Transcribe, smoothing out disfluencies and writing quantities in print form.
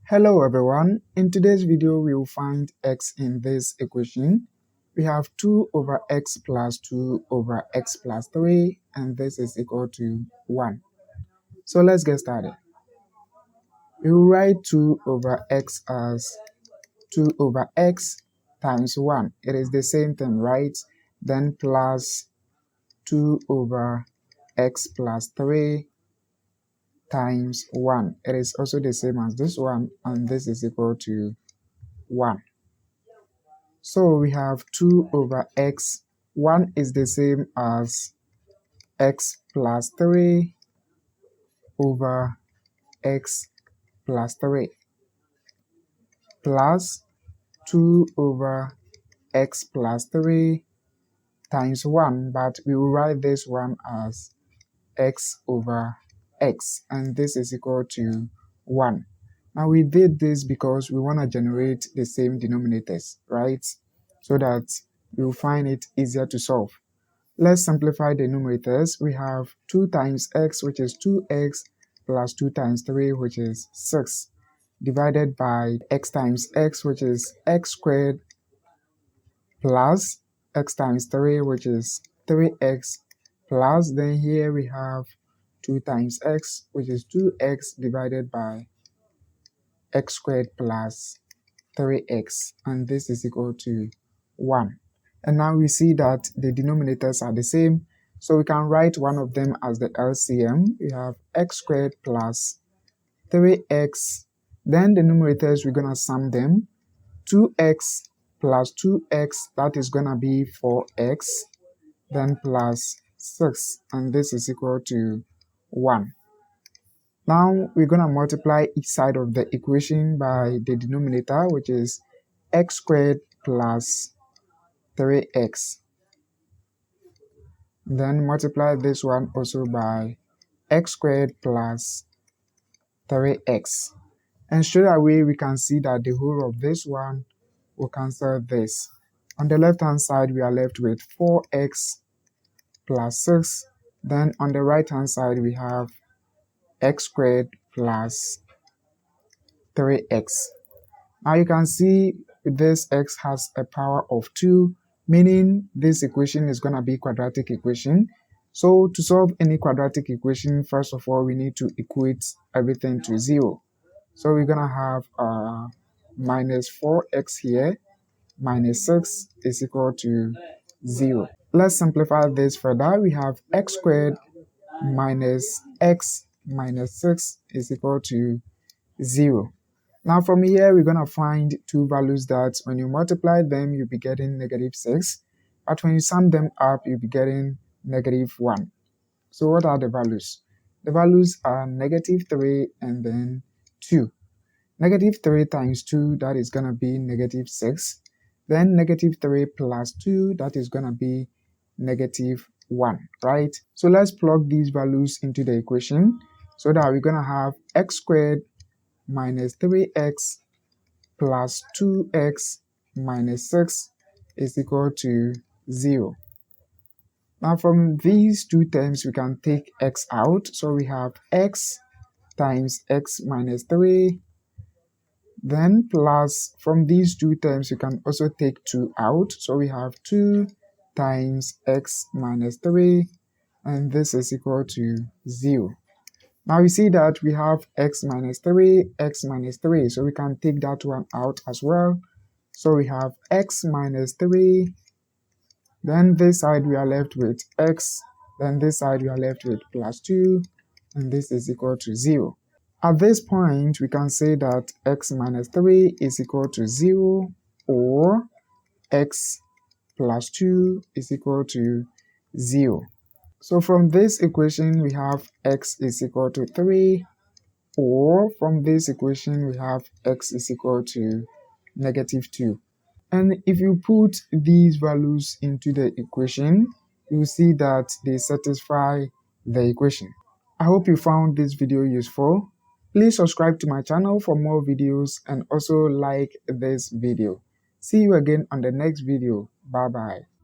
Hello everyone, in today's video we will find x in this equation. We have 2 over x plus 2 over x plus 3 and this is equal to 1. So let's get started. We will write 2 over x as 2 over x times 1. It is the same thing, right? Then plus 2 over x plus 3 times 1. It is also the same as this one and this is equal to 1. So we have 2 over x. 1 is the same as x plus 3 over x plus 3 plus 2 over x plus 3 times 1, but we will write this one as x over x, and this is equal to 1. Now we did this because we want to generate the same denominators, right? So that we'll find it easier to solve. Let's simplify the numerators. We have 2 times x, which is 2x, plus 2 times 3, which is 6, divided by x times x, which is x squared, plus x times 3, which is 3x, plus then here we have 2 times x, which is 2x divided by x squared plus 3x, and this is equal to 1. And now we see that the denominators are the same, so we can write one of them as the LCM. We have x squared plus 3x, then the numerators we're going to sum them. 2x plus 2x, that is going to be 4x, then plus 6, and this is equal to 1. Now we're going to multiply each side of the equation by the denominator, which is x squared plus 3x. Then multiply this one also by x squared plus 3x. And straight away we can see that the whole of this one will cancel this. On the left hand side we are left with 4x plus 6. Then on the right hand side we have x squared plus 3x. Now you can see this x has a power of 2, meaning this equation is going to be quadratic equation. So to solve any quadratic equation, first of all we need to equate everything to 0. So we're going to have minus 4x here minus 6 is equal to 0. Let's simplify this further. We have x squared minus x minus 6 is equal to 0. Now from here we're going to find two values that when you multiply them you'll be getting negative 6, but when you sum them up you'll be getting negative 1. So what are the values? The values are negative 3 and then 2. Negative 3 times 2, that is going to be negative 6. Then negative 3 plus 2, that is going to be negative 1, right? So let's plug these values into the equation so that we're going to have x squared minus 3x plus 2x minus 6 is equal to 0. Now from these two terms we can take x out, so we have x times x minus 3, then plus from these two terms you can also take 2 out, so we have 2 times x minus 3, and this is equal to 0. Now we see that we have x minus 3, so we can take that one out as well. So we have x minus 3, then this side we are left with x, then this side we are left with plus 2, and this is equal to 0. At this point we can say that x minus 3 is equal to 0, or x plus 2 is equal to 0. So from this equation we have x is equal to 3, or from this equation we have x is equal to negative 2. And if you put these values into the equation, you will see that they satisfy the equation. I hope you found this video useful. Please subscribe to my channel for more videos and also like this video. See you again on the next video. Bye bye.